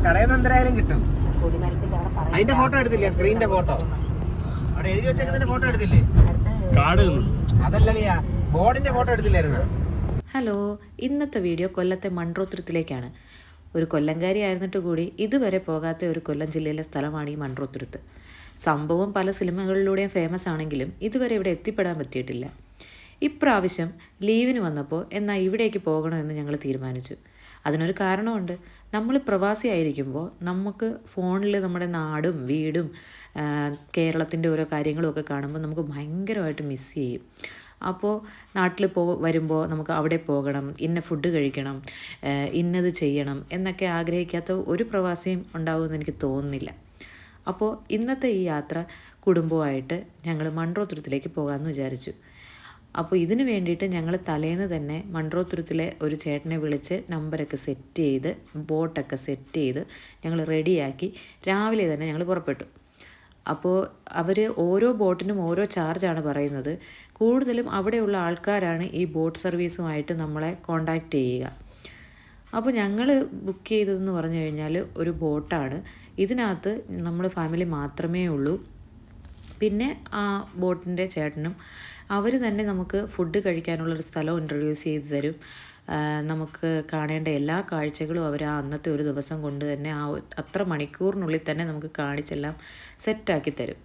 കടയിൽ നിന്ന് എന്തായാലും കിട്ടും. അതിന്റെ ഫോട്ടോ എടുത്തില്ലേ? സ്ക്രീനിന്റെ ഫോട്ടോ അവിടെ എഴുതി വെച്ചേക്കുന്നതിന്റെ ഫോട്ടോ എടുത്തില്ലേ? അതല്ലളിയാ, ബോർഡിന്റെ ഫോട്ടോ എടുത്തില്ലായിരുന്നു. ഹലോ, ഇന്നത്തെ വീഡിയോ കൊല്ലത്തെ മൺട്രോത്തുരുത്തിലേക്കാണ്. ഒരു കൊല്ലംകാരി ആയിരുന്നിട്ട് കൂടി ഇതുവരെ പോകാത്ത ഒരു കൊല്ലം ജില്ലയിലെ സ്ഥലമാണ് ഈ മൺട്രോത്തുരുത്ത്. സംഭവം പല സിനിമകളിലൂടെയും ഫേമസ് ആണെങ്കിലും ഇതുവരെ ഇവിടെ എത്തിപ്പെടാൻ പറ്റിയിട്ടില്ല. ഇപ്രാവശ്യം ലീവിന് വന്നപ്പോൾ എന്നാൽ ഇവിടേക്ക് പോകണമെന്ന് ഞങ്ങൾ തീരുമാനിച്ചു. അതിനൊരു കാരണമുണ്ട്. നമ്മൾ പ്രവാസിയായിരിക്കുമ്പോൾ നമുക്ക് ഫോണിൽ നമ്മുടെ നാടും വീടും കേരളത്തിൻ്റെ ഓരോ കാര്യങ്ങളുമൊക്കെ കാണുമ്പോൾ നമുക്ക് ഭയങ്കരമായിട്ട് മിസ് ചെയ്യും. അപ്പോൾ നാട്ടിൽ വരുമ്പോൾ നമുക്ക് അവിടെ പോകണം, ഇന്ന ഫുഡ് കഴിക്കണം, ഇന്നത് ചെയ്യണം എന്നൊക്കെ ആഗ്രഹിക്കാത്ത ഒരു പ്രവാസിയും ഉണ്ടാകുമെന്ന് എനിക്ക് തോന്നുന്നില്ല. അപ്പോൾ ഇന്നത്തെ ഈ യാത്ര കുടുംബമായിട്ട് ഞങ്ങൾ മൺട്രോത്തുരുത്തിലേക്ക് പോകാമെന്ന് വിചാരിച്ചു. അപ്പോൾ ഇതിന് വേണ്ടിയിട്ട് ഞങ്ങൾ തലേന്ന് തന്നെ മൺട്രോത്തുരുത്തിലെ ഒരു ചേട്ടനെ വിളിച്ച് നമ്പറൊക്കെ സെറ്റ് ചെയ്ത് ബോട്ടൊക്കെ സെറ്റ് ചെയ്ത് ഞങ്ങൾ റെഡിയാക്കി രാവിലെ തന്നെ ഞങ്ങൾ പുറപ്പെട്ടു. അപ്പോൾ അവർ ഓരോ ബോട്ടിനും ഓരോ ചാർജാണ് പറയുന്നത്. കൂടുതലും അവിടെയുള്ള ആൾക്കാരാണ് ഈ ബോട്ട് സർവീസുമായിട്ട് നമ്മളെ കോണ്ടാക്റ്റ് ചെയ്യുക. അപ്പോൾ ഞങ്ങൾ ബുക്ക് ചെയ്തതെന്ന് പറഞ്ഞു കഴിഞ്ഞാൽ ഒരു ബോട്ടാണ്. ഇതിനകത്ത് നമ്മൾ ഫാമിലി മാത്രമേ ഉള്ളൂ. പിന്നെ ആ ബോട്ടിൻ്റെ ചേട്ടനും അവർ തന്നെ നമുക്ക് ഫുഡ് കഴിക്കാനുള്ളൊരു സ്ഥലം ഇൻട്രൊഡ്യൂസ് ചെയ്ത് തരും. നമുക്ക് കാണേണ്ട എല്ലാ കാഴ്ചകളും അവർ ആ അന്നത്തെ ഒരു ദിവസം കൊണ്ട് തന്നെ അത്ര മണിക്കൂറിനുള്ളിൽ തന്നെ നമുക്ക് കാണിച്ചെല്ലാം സെറ്റാക്കി തരും.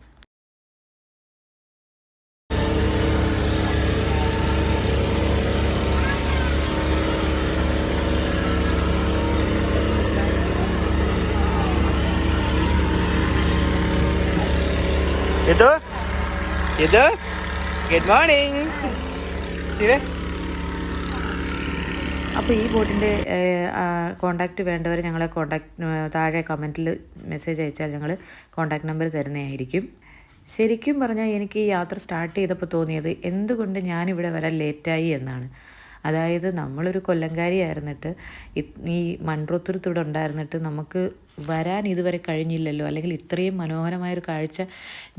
Good morning. അപ്പോൾ ഈ ബോട്ടിൻ്റെ കോണ്ടാക്റ്റ് വേണ്ടവർ ഞങ്ങളെ താഴെ കമൻറ്റിൽ മെസ്സേജ് അയച്ചാൽ ഞങ്ങൾ കോണ്ടാക്ട് നമ്പർ തരുന്നതായിരിക്കും. ശരിക്കും പറഞ്ഞാൽ എനിക്ക് ഈ യാത്ര സ്റ്റാർട്ട് ചെയ്തപ്പോൾ തോന്നിയത് എന്തുകൊണ്ട് ഞാനിവിടെ വരാൻ ലേറ്റായി എന്നാണ്. അതായത് നമ്മളൊരു കൊല്ലംകാരി ആയിരുന്നിട്ട് ഈ മൺട്രോത്തുരുത്ത് ഇവിടെ ഉണ്ടായിരുന്നിട്ട് നമുക്ക് വരാൻ ഇതുവരെ കഴിഞ്ഞില്ലല്ലോ, അല്ലെങ്കിൽ ഇത്രയും മനോഹരമായൊരു കാഴ്ച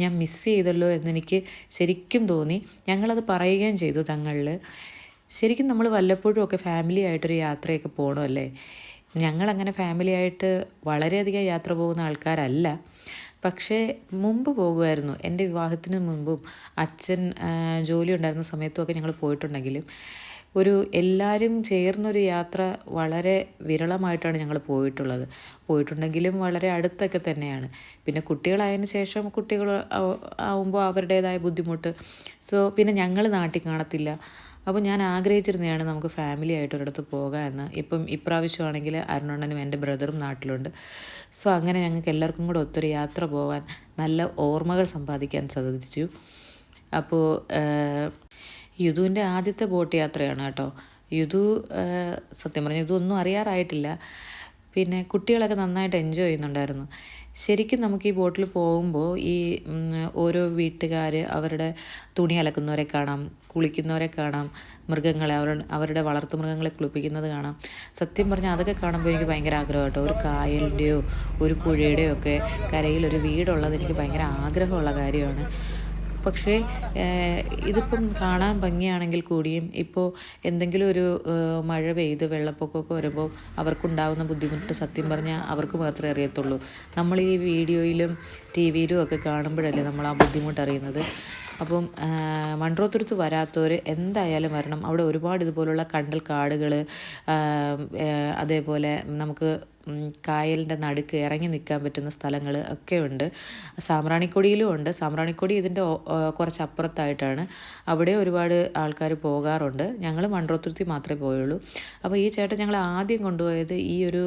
ഞാൻ മിസ് ചെയ്തല്ലോ എന്നെനിക്ക് ശരിക്കും തോന്നി. ഞങ്ങളത് പറയുകയും ചെയ്തു തങ്ങളിൽ. ശരിക്കും നമ്മൾ വല്ലപ്പോഴും ഒക്കെ ഫാമിലി ആയിട്ടൊരു യാത്രയൊക്കെ പോകണമല്ലേ. ഞങ്ങളങ്ങനെ ഫാമിലി ആയിട്ട് വളരെയധികം യാത്ര പോകുന്ന ആൾക്കാരല്ല. പക്ഷേ മുമ്പ് പോകുമായിരുന്നു. എൻ്റെ വിവാഹത്തിന് മുമ്പും അച്ഛൻ ജോലി ഉണ്ടായിരുന്ന സമയത്തുമൊക്കെ ഞങ്ങൾ പോയിട്ടുണ്ടെങ്കിലും എല്ലാവരും ചേർന്നൊരു യാത്ര വളരെ വിരളമായിട്ടാണ് ഞങ്ങൾ പോയിട്ടുണ്ടെങ്കിലും വളരെ അടുത്തൊക്കെ തന്നെയാണ്. പിന്നെ കുട്ടികളായതിനു ശേഷം കുട്ടികൾ ആവുമ്പോൾ അവരുടേതായ ബുദ്ധിമുട്ട്. പിന്നെ ഞങ്ങൾ നാട്ടിൽ കാണത്തില്ല. അപ്പോൾ ഞാൻ ആഗ്രഹിച്ചിരുന്നതാണ് നമുക്ക് ഫാമിലി ആയിട്ട് ഒരിടത്ത് പോകാമെന്ന്. ഇപ്രാവശ്യമാണെങ്കിൽ അരുണണ്ണനും എൻ്റെ ബ്രദറും നാട്ടിലുണ്ട്. അങ്ങനെ ഞങ്ങൾക്ക് എല്ലാവർക്കും കൂടെ ഒത്തൊരു യാത്ര പോകാൻ, നല്ല ഓർമ്മകൾ സമ്പാദിക്കാൻ സാധിച്ചു. അപ്പോൾ യുദുവിൻ്റെ ആദ്യത്തെ ബോട്ട് യാത്രയാണ് കേട്ടോ. സത്യം പറഞ്ഞാൽ ഇതൊന്നും അറിയാറായിട്ടില്ല. പിന്നെ കുട്ടികളൊക്കെ നന്നായിട്ട് എൻജോയ് ചെയ്യുന്നുണ്ടായിരുന്നു. ശരിക്കും നമുക്ക് ഈ ബോട്ടിൽ പോകുമ്പോൾ ഈ ഓരോ വീട്ടുകാർ അവരുടെ തുണി അലക്കുന്നവരെ കാണാം, കുളിക്കുന്നവരെ കാണാം, മൃഗങ്ങളെ അവരുടെ വളർത്തു മൃഗങ്ങളെ കുളിപ്പിക്കുന്നത് കാണാം. സത്യം പറഞ്ഞാൽ അതൊക്കെ കാണുമ്പോൾ എനിക്ക് ഭയങ്കര ആഗ്രഹം കേട്ടോ. ഒരു കായലിൻ്റെയോ ഒരു പുഴയുടെയോ ഒക്കെ കരയിലൊരു വീടുള്ളത് എനിക്ക് ഭയങ്കര ആഗ്രഹമുള്ള കാര്യമാണ്. പക്ഷേ ഇതിപ്പം കാണാൻ ഭംഗിയാണെങ്കിൽ കൂടിയും ഇപ്പോൾ എന്തെങ്കിലും ഒരു മഴ പെയ്ത് വെള്ളപ്പൊക്കമൊക്കെ വരുമ്പോൾ അവർക്കുണ്ടാകുന്ന ബുദ്ധിമുട്ട് സത്യം പറഞ്ഞാൽ അവർക്ക് മാത്രമേ അറിയത്തുള്ളൂ. നമ്മൾ ഈ വീഡിയോയിലും ടി വിയിലും ഒക്കെ കാണുമ്പോഴല്ലേ നമ്മൾ ആ ബുദ്ധിമുട്ട് അറിയുന്നത്. അപ്പം മൺട്രോത്തുരുത്ത് വരാത്തവർ എന്തായാലും വരണം. അവിടെ ഒരുപാട് ഇതുപോലുള്ള കണ്ടൽ കാടുകൾ, അതേപോലെ നമുക്ക് കായലിൻ്റെ നടുക്ക് ഇറങ്ങി നിൽക്കാൻ പറ്റുന്ന സ്ഥലങ്ങൾ ഒക്കെ ഉണ്ട്. സാമ്പ്രാണിക്കൊടിയിലും ഉണ്ട്. സാമ്പ്രാണിക്കൊടി ഇതിൻ്റെ കുറച്ച് അപ്പുറത്തായിട്ടാണ്. അവിടെ ഒരുപാട് ആൾക്കാർ പോകാറുണ്ട്. ഞങ്ങൾ മൺട്രോത്തുരുത്തി മാത്രമേ പോയുള്ളൂ. അപ്പോൾ ഈ ചേട്ടൻ ഞങ്ങൾ ആദ്യം കൊണ്ടുപോയത് ഈ ഒരു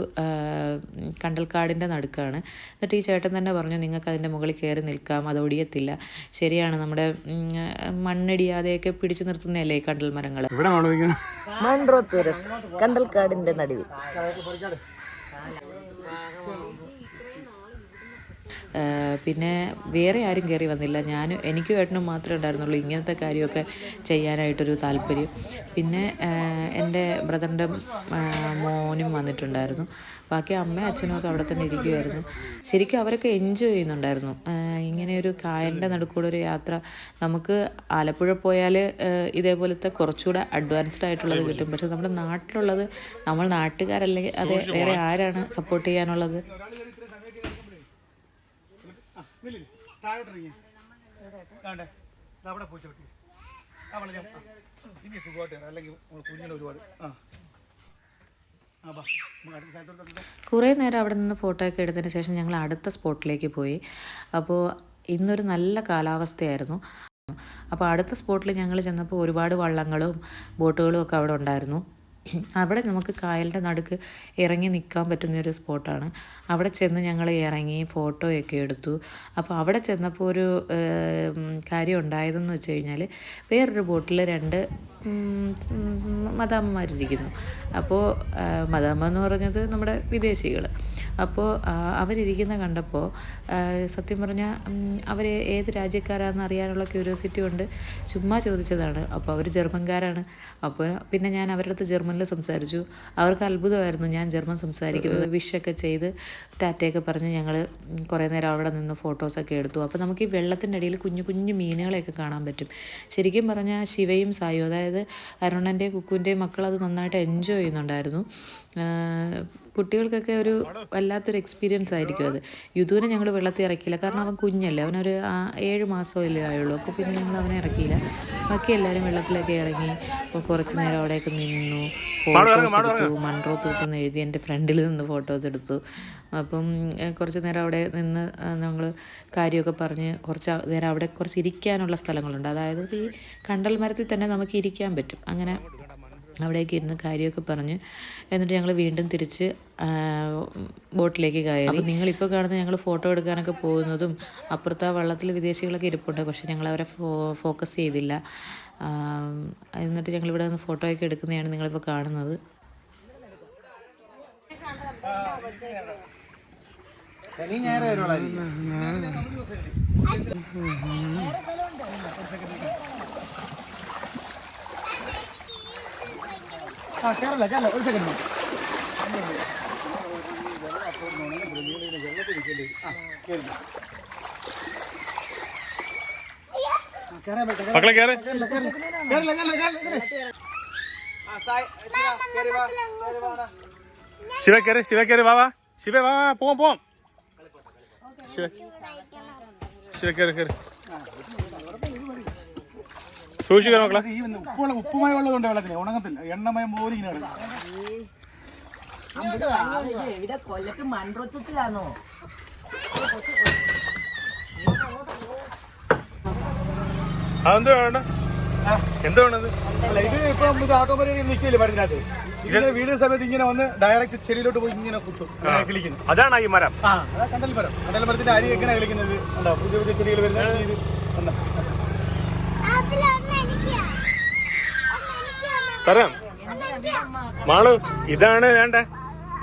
കണ്ടൽക്കാടിൻ്റെ നടുക്കാണ്. എന്നിട്ട് ഈ ചേട്ടൻ തന്നെ പറഞ്ഞു, നിങ്ങൾക്ക് അതിൻ്റെ മുകളിൽ കയറി നിൽക്കാം, അത് ഒടിയത്തില്ല. ശരിയാണ്, നമ്മുടെ മണ്ണിടിയാതെയൊക്കെ പിടിച്ചു നിർത്തുന്നതല്ലേ ഈ കണ്ടൽ മരങ്ങൾ. മൺട്രോത്തുരുത്ത് കണ്ടൽക്കാടിൻ്റെ നടുവിൽ. പിന്നെ വേറെ ആരും കയറി വന്നില്ല. എനിക്കും ഏട്ടനും മാത്രമേ ഉണ്ടായിരുന്നുള്ളൂ ഇങ്ങനത്തെ കാര്യമൊക്കെ ചെയ്യാനായിട്ടൊരു താല്പര്യം. പിന്നെ എൻ്റെ ബ്രദറിൻ്റെ മോനും വന്നിട്ടുണ്ടായിരുന്നു. ബാക്കി അമ്മയും അച്ഛനും ഒക്കെ അവിടെ തന്നെ ഇരിക്കുമായിരുന്നു. ശരിക്കും അവരൊക്കെ എൻജോയ് ചെയ്യുന്നുണ്ടായിരുന്നു. ഇങ്ങനെ ഒരു കായലിൻ്റെ നടുക്കൂടെ ഒരു യാത്ര. നമുക്ക് ആലപ്പുഴ പോയാൽ ഇതേപോലത്തെ കുറച്ചുകൂടെ അഡ്വാൻസ്ഡ് ആയിട്ടുള്ളത് കിട്ടും. പക്ഷെ നമ്മുടെ നാട്ടിലുള്ളത് നമ്മൾ നാട്ടുകാരല്ലെങ്കിൽ അത് വേറെ ആരാണ് സപ്പോർട്ട് ചെയ്യാനുള്ളത്? കുറേ നേരം അവിടെ നിന്ന് ഫോട്ടോ ഒക്കെ എടുത്തതിന് ശേഷം ഞങ്ങൾ അടുത്ത സ്പോട്ടിലേക്ക് പോയി. അപ്പോൾ ഇന്നൊരു നല്ല കാലാവസ്ഥയായിരുന്നു. അപ്പോൾ അടുത്ത സ്പോട്ടിൽ ഞങ്ങൾ ചെന്നപ്പോൾ ഒരുപാട് വള്ളങ്ങളും ബോട്ടുകളും ഒക്കെ അവിടെ ഉണ്ടായിരുന്നു. അവിടെ നമുക്ക് കായലിൻ്റെ നടുക്ക് ഇറങ്ങി നിൽക്കാൻ പറ്റുന്നൊരു സ്പോട്ടാണ്. അവിടെ ചെന്ന് ഞങ്ങൾ ഇറങ്ങി ഫോട്ടോയൊക്കെ എടുത്തു. അപ്പോൾ അവിടെ ചെന്നപ്പോൾ ഒരു കാര്യം ഉണ്ടായതെന്ന് വെച്ച് കഴിഞ്ഞാൽ വേറൊരു ബോട്ടിൽ 2 മദാമ്മമാരിരിക്കുന്നു. അപ്പോൾ മദാമ്മ എന്ന് പറഞ്ഞത് നമ്മുടെ വിദേശികൾ. അപ്പോൾ അവരിരിക്കുന്ന കണ്ടപ്പോൾ സത്യം പറഞ്ഞാൽ അവർ ഏത് രാജ്യക്കാരാണെന്ന് അറിയാനുള്ള ക്യൂരിയോസിറ്റി കൊണ്ട് ചുമ്മാ ചോദിച്ചതാണ്. അപ്പോൾ അവർ ജർമ്മൻകാരാണ്. അപ്പോൾ പിന്നെ ഞാൻ അവരുടെ അടുത്ത് ജർമ്മനിൽ സംസാരിച്ചു. അവർക്ക് അത്ഭുതമായിരുന്നു ഞാൻ ജർമ്മൻ സംസാരിക്കുന്നത്. വിഷൊക്കെ ചെയ്ത് ടാറ്റയൊക്കെ പറഞ്ഞ് ഞങ്ങൾ കുറേ നേരം അവിടെ നിന്ന് ഫോട്ടോസൊക്കെ എടുത്തു. അപ്പോൾ നമുക്ക് ഈ വെള്ളത്തിൻ്റെ അടിയിൽ കുഞ്ഞു കുഞ്ഞു മീനുകളെയൊക്കെ കാണാൻ പറ്റും. ശരിക്കും പറഞ്ഞാൽ ശിവയും സായും, അതായത് അരുണൻ്റെയും കുക്കുവിൻ്റെയും മക്കൾ അത് നന്നായിട്ട് എൻജോയ് ചെയ്യുന്നുണ്ടായിരുന്നു. കുട്ടികൾക്കൊക്കെ ഒരു വല്ലാത്തൊരു എക്സ്പീരിയൻസ് ആയിരിക്കും അത്. യുദ്ധുവിനെ ഞങ്ങൾ വെള്ളത്തിൽ ഇറക്കിയില്ല, കാരണം അവൻ കുഞ്ഞല്ലേ, അവനൊരു 7 മാസമല്ലേ ആയുള്ളൂ. അപ്പോൾ പിന്നെ ഞങ്ങൾ അവനെ ഇറക്കിയില്ല. ബാക്കി എല്ലാവരും വെള്ളത്തിലൊക്കെ ഇറങ്ങി കുറച്ച് നേരം അവിടെയൊക്കെ നിന്നു, ഫോട്ടോസ് എടുത്തു. മൺട്രോ തൂത്തെന്ന് എഴുതി എൻ്റെ ഫ്രണ്ടിൽ നിന്ന് ഫോട്ടോസ് എടുത്തു. അപ്പം കുറച്ച് നേരം അവിടെ നിന്ന് ഞങ്ങൾ കാര്യമൊക്കെ പറഞ്ഞ് കുറച്ച് നേരം അവിടെ കുറച്ച് ഇരിക്കാനുള്ള സ്ഥലങ്ങളുണ്ട്. അതായത് ഈ കണ്ടൽ മരത്തിൽ തന്നെ നമുക്ക് ഇരിക്കാൻ പറ്റും. അങ്ങനെ അവിടേക്ക് ഇരുന്ന് കാര്യമൊക്കെ പറഞ്ഞ് എന്നിട്ട് ഞങ്ങൾ വീണ്ടും തിരിച്ച് ബോട്ടിലേക്ക് കയറി. അപ്പോൾ നിങ്ങളിപ്പോൾ കാണുന്ന ഞങ്ങൾ ഫോട്ടോ എടുക്കാനൊക്കെ പോകുന്നതും അപ്പുറത്ത് ആ വള്ളത്തിൽ വിദേശികളൊക്കെ ഇരിപ്പുണ്ട്. പക്ഷെ ഞങ്ങൾ അവരെ ഫോക്കസ് ചെയ്തില്ല. എന്നിട്ട് ഞങ്ങളിവിടെ നിന്ന് ഫോട്ടോ ഒക്കെ എടുക്കുന്നതാണ് നിങ്ങളിപ്പോൾ കാണുന്നത്. കേരള ഒരു സെക്കൻഡ് മക്കളെ കേറ്. ശിവ കേറ്, ശിവ കേറ്, വാ വാ ശിവ, വാ വാ, പോവാം പോവാം. ശിവ ശിവ കേറ് കേറ്, സൂക്ഷിക്കണം മക്കളെ. ഈ ഉപ്പുമയം ഉള്ളതുകൊണ്ട് വെള്ളത്തിൽ ഉണങ്ങത്തില്ല, എണ്ണമയം പോലും ഇങ്ങനെ കിടക്കും. അതെന്ത് വേണ്ട, എന്ത് വേണത്? അല്ല ഇത് ഇപ്പം ഇത് ഓട്ടോമാറ്റിക് നിൽക്കില്ലേ മരത്തിനകത്ത്. ഇതിന്റെ വീടിന് സമയത്ത് ഇങ്ങനെ വന്ന് ഡയറക്റ്റ് ചെടിയിലോട്ട് പോയി ഇങ്ങനെ കുത്തും, കിളിക്കുന്നു. അതാണ് ഈ മരം. അതാ കണ്ടൽ മരം. കണ്ടൽ മരത്തിന്റെ അരി എങ്ങനെ കളിക്കുന്നത് ഉണ്ടോ? പുതിയ പുതിയ ചെടികൾ വരുന്ന ഇത് തരാം മാളു. ഇതാണ് വേണ്ട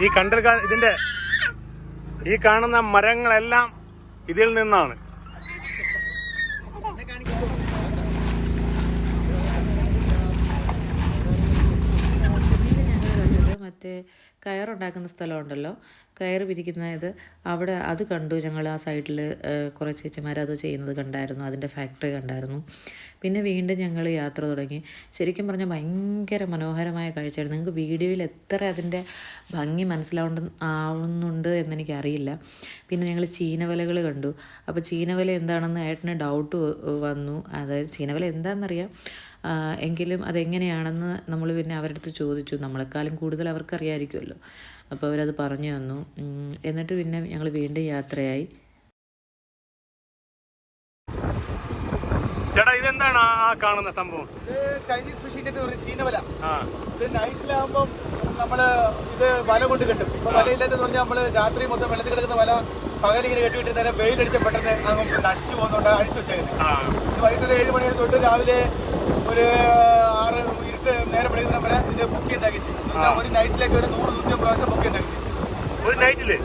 ഈ കണ്ടൽ, ഇതിന്റെ ഈ കാണുന്ന മരങ്ങളെല്ലാം ഇതിൽ നിന്നാണ്. മറ്റേ കയറുണ്ടാക്കുന്ന സ്ഥലമുണ്ടല്ലോ, കയറ് പിരിക്കുന്നത്, അവിടെ അത് കണ്ടു ഞങ്ങൾ. ആ സൈഡിൽ കുറേ ചേച്ചിമാർ അത് ചെയ്യുന്നത് കണ്ടായിരുന്നു, അതിൻ്റെ ഫാക്ടറി കണ്ടായിരുന്നു. പിന്നെ വീണ്ടും ഞങ്ങൾ യാത്ര തുടങ്ങി. ശരിക്കും പറഞ്ഞാൽ ഭയങ്കര മനോഹരമായ കാഴ്ചയാണ്. നിങ്ങൾക്ക് വീഡിയോയിൽ എത്ര അതിൻ്റെ ഭംഗി ആവുന്നുണ്ട് എന്നെനിക്കറിയില്ല. പിന്നെ ഞങ്ങൾ ചീനവലകൾ കണ്ടു. അപ്പോൾ ചീനവല എന്താണെന്ന് ഏട്ടന് ഡൗട്ട് വന്നു. അതായത് ചീനവല എന്താണെന്നറിയാം, എങ്കിലും അതെങ്ങനെയാണെന്ന് നമ്മൾ പിന്നെ അവരുടെ അടുത്ത് ചോദിച്ചു. നമ്മളെക്കാളും കൂടുതൽ അവർക്കറിയാമായിരിക്കുമല്ലോ. അപ്പോൾ അവരത് പറഞ്ഞു തന്നു. എന്നിട്ട് പിന്നെ ഞങ്ങൾ വീണ്ടും യാത്രയായി. ചേട്ടാ ഇതെന്താണ് ആ കാണുന്ന സംഭവം? ചൈനീസ് ഫിഷിംഗ് നെറ്റ് എന്ന് പറഞ്ഞ ചീനവല. ഇത് നൈറ്റിലാകുമ്പം നമ്മള് ഇത് വല കൊണ്ട് കെട്ടും. ഇപ്പൊ വലയില്ലാത്തെന്ന് പറഞ്ഞാൽ നമ്മള് രാത്രി മൊത്തം വെള്ളത്തിൽ കിടക്കുന്ന വല പകലിങ്ങനെ കെട്ടിവിട്ട് നേരം വെയിലടിച്ച പെട്ടെന്ന് അങ്ങ് നശിച്ചു പോകുന്നുണ്ട്, അഴിച്ചു വെച്ചേക്കുന്നത്. ഇത് വൈകിട്ട് 7 മണി തൊട്ട് രാവിലെ ഒരു 6 ഇരുട്ട് നേരം വിളിക്കുന്ന വരെ ഇത് ബുക്ക് ചെയ്താക്കി ചെയ്യും. ഒരു നൈറ്റിലേക്ക് ഒരു 100-150 പ്രാവശ്യം ബുക്ക് ചെയ്താക്കി ചെയ്യും. ഒരു നൈറ്റില്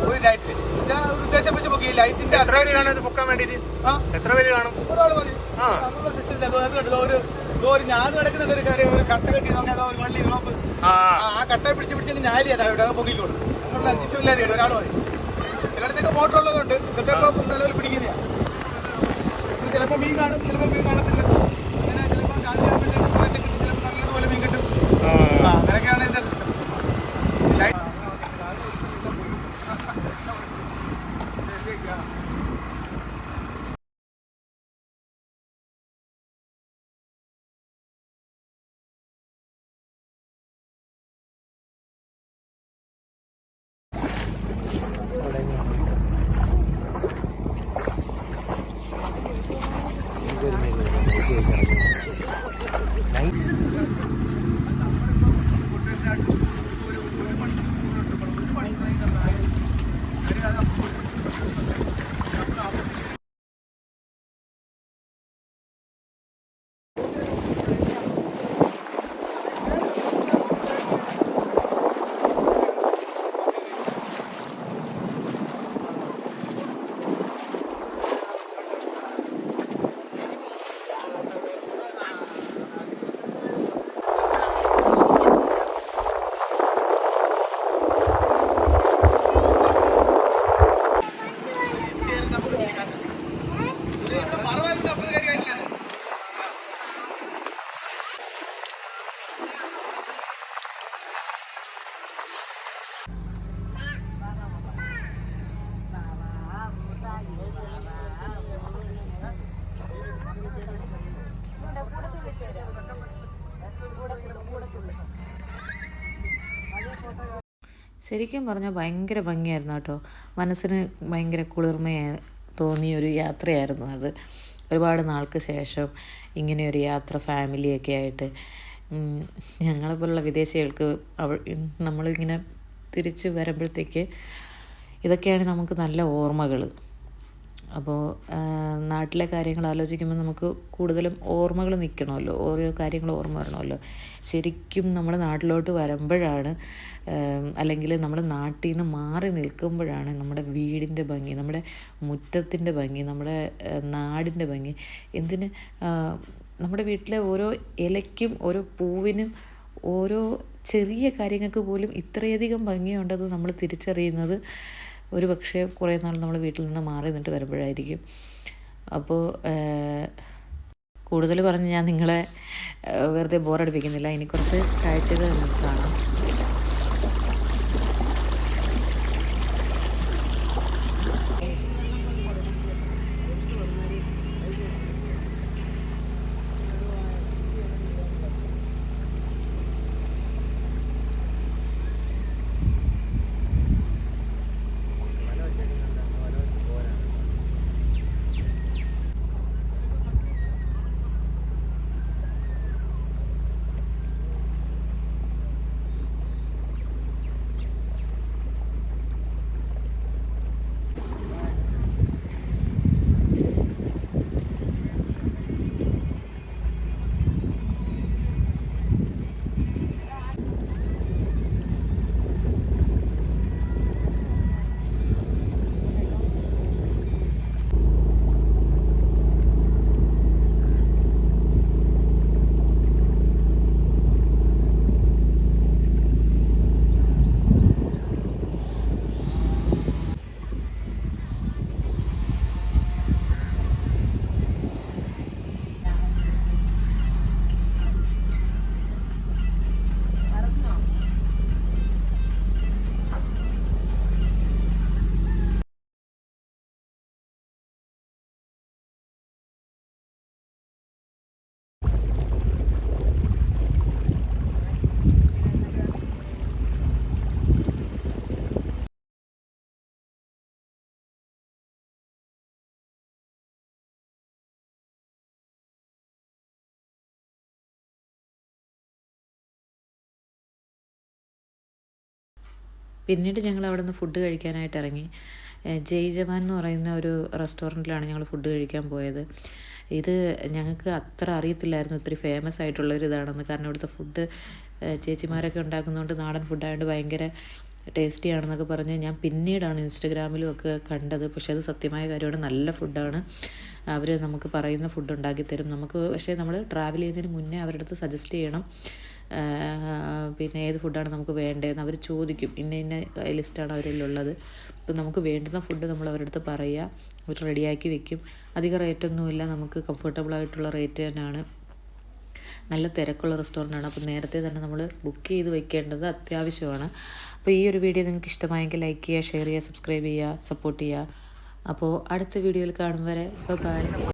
ഞാൻ ഒരു ഉദ്ദേശം വെച്ച് നോക്കി ലൈറ്റിന്റെ എത്ര പേര് കാണും ഇത് പൊക്കാൻ വേണ്ടിട്ട്? എത്ര പേര് കാണും? ഒരാൾ മതി. ഒരു ഞാൻ കിടക്കുന്നുണ്ട് ഒരു കട്ട കെട്ടി ഒരു വള്ളി നോക്ക് ആ കട്ടയെ പിടിച്ച് ഞാലി അതാ പൊക്കിക്കോളും. നമ്മുടെ അന്വേഷമില്ലാതെ ഒരാൾ മതി. ചിലയിടത്തൊക്കെ മോട്ടർ ഉള്ളതുകൊണ്ട് ഇതൊക്കെ നിലവിൽ പിടിക്കുന്ന ചിലപ്പോൾ മീൻ കാണും, ചിലപ്പോൾ മീൻ കാണത്തില്ല. അങ്ങനെ ചിലപ്പോൾ ചിലപ്പോൾ നല്ലതുപോലെ മീൻ കിട്ടും. അങ്ങനെയൊക്കെയാണ് ഇതിന്റെ സിസ്റ്റം. ശരിക്കും പറഞ്ഞാൽ ഭയങ്കര ഭംഗിയായിരുന്നു കേട്ടോ. മനസ്സിന് ഭയങ്കര കുളിർമയ തോന്നിയൊരു യാത്രയായിരുന്നു അത്. ഒരുപാട് നാൾക്ക് ശേഷം ഇങ്ങനെയൊരു യാത്ര ഫാമിലിയൊക്കെ ആയിട്ട് ഞങ്ങളെപ്പോലുള്ള വിദേശികൾക്ക് നമ്മളിങ്ങനെ തിരിച്ച് വരുമ്പോഴത്തേക്ക് ഇതൊക്കെയാണ് നമുക്ക് നല്ല ഓർമ്മകൾ. അപ്പോൾ നാട്ടിലെ കാര്യങ്ങൾ ആലോചിക്കുമ്പോൾ നമുക്ക് കൂടുതലും ഓർമ്മകൾ നിൽക്കണമല്ലോ, ഓരോ കാര്യങ്ങൾ ഓർമ്മ വരണമല്ലോ. ശരിക്കും നമ്മൾ നാട്ടിലോട്ട് വരുമ്പോഴാണ്, അല്ലെങ്കിൽ നമ്മൾ നാട്ടിൽ നിന്ന് മാറി നിൽക്കുമ്പോഴാണ് നമ്മുടെ വീടിൻ്റെ ഭംഗി, നമ്മുടെ മുറ്റത്തിൻ്റെ ഭംഗി, നമ്മുടെ നാടിൻ്റെ ഭംഗി, എന്തിന് നമ്മുടെ വീട്ടിലെ ഓരോ ഇലയ്ക്കും ഓരോ പൂവിനും ഓരോ ചെറിയ കാര്യങ്ങൾക്ക് പോലും ഇത്രയധികം ഭംഗിയുണ്ടെന്ന് നമ്മൾ തിരിച്ചറിയുന്നത് ഒരു പക്ഷേ കുറേ നാൾ നമ്മൾ വീട്ടിൽ നിന്ന് മാറി നിന്നിട്ട് വരുമ്പോഴായിരിക്കും. അപ്പോൾ കൂടുതൽ പറഞ്ഞ് ഞാൻ നിങ്ങളെ വെറുതെ ബോറടിപ്പിക്കുന്നില്ല. ഇനി കുറച്ച് കാഴ്ചകൾ നമുക്ക് കാണാം. പിന്നീട് ഞങ്ങൾ അവിടെ നിന്ന് ഫുഡ് കഴിക്കാനായിട്ട് ഇറങ്ങി. ജയ് ജവാൻ എന്ന് പറയുന്ന ഒരു റെസ്റ്റോറൻറ്റിലാണ് ഞങ്ങൾ ഫുഡ് കഴിക്കാൻ പോയത്. ഇത് ഞങ്ങൾക്ക് അത്ര അറിയത്തില്ലായിരുന്നു ഇത്തിരി ഫേമസ് ആയിട്ടുള്ളൊരു ഇതാണെന്ന്. കാരണം ഇവിടുത്തെ ഫുഡ് ചേച്ചിമാരൊക്കെ ഉണ്ടാക്കുന്നതുകൊണ്ട് നാടൻ ഫുഡായതുകൊണ്ട് ഭയങ്കര ടേസ്റ്റി ആണെന്നൊക്കെ പറഞ്ഞ് ഞാൻ പിന്നീടാണ് ഇൻസ്റ്റഗ്രാമിലും ഒക്കെ കണ്ടത്. പക്ഷേ അത് സത്യമായ കാര്യമാണ്, നല്ല ഫുഡാണ്. അവർ നമുക്ക് പറയുന്ന ഫുഡ് ഉണ്ടാക്കി തരും നമുക്ക്. പക്ഷേ നമ്മൾ ട്രാവൽ ചെയ്യുന്നതിന് മുന്നേ അവരുടെ അടുത്ത് സജസ്റ്റ് ചെയ്യണം, പിന്നെ ഏത് ഫുഡാണ് നമുക്ക് വേണ്ടതെന്ന് അവർ ചോദിക്കും. ഇന്ന ലിസ്റ്റാണ് അവരിലുള്ളത്. അപ്പോൾ നമുക്ക് വേണ്ടുന്ന ഫുഡ് നമ്മൾ അവരുടെ അടുത്ത് പറയുക, അവർ റെഡിയാക്കി വെക്കും. അധികം റേറ്റൊന്നുമില്ല, നമുക്ക് കംഫർട്ടബിളായിട്ടുള്ള റേറ്റ് തന്നെയാണ്. നല്ല തിരക്കുള്ള റെസ്റ്റോറൻ്റാണ്. അപ്പോൾ നേരത്തെ തന്നെ നമ്മൾ ബുക്ക് ചെയ്ത് വെക്കേണ്ടത് അത്യാവശ്യമാണ്. അപ്പോൾ ഈ ഒരു വീഡിയോ നിങ്ങൾക്ക് ഇഷ്ടമായെങ്കിൽ ലൈക്ക് ചെയ്യുക, ഷെയർ ചെയ്യുക, സബ്സ്ക്രൈബ് ചെയ്യുക, സപ്പോർട്ട് ചെയ്യുക. അപ്പോൾ അടുത്ത വീഡിയോയിൽ കാണും വരെ ബൈ.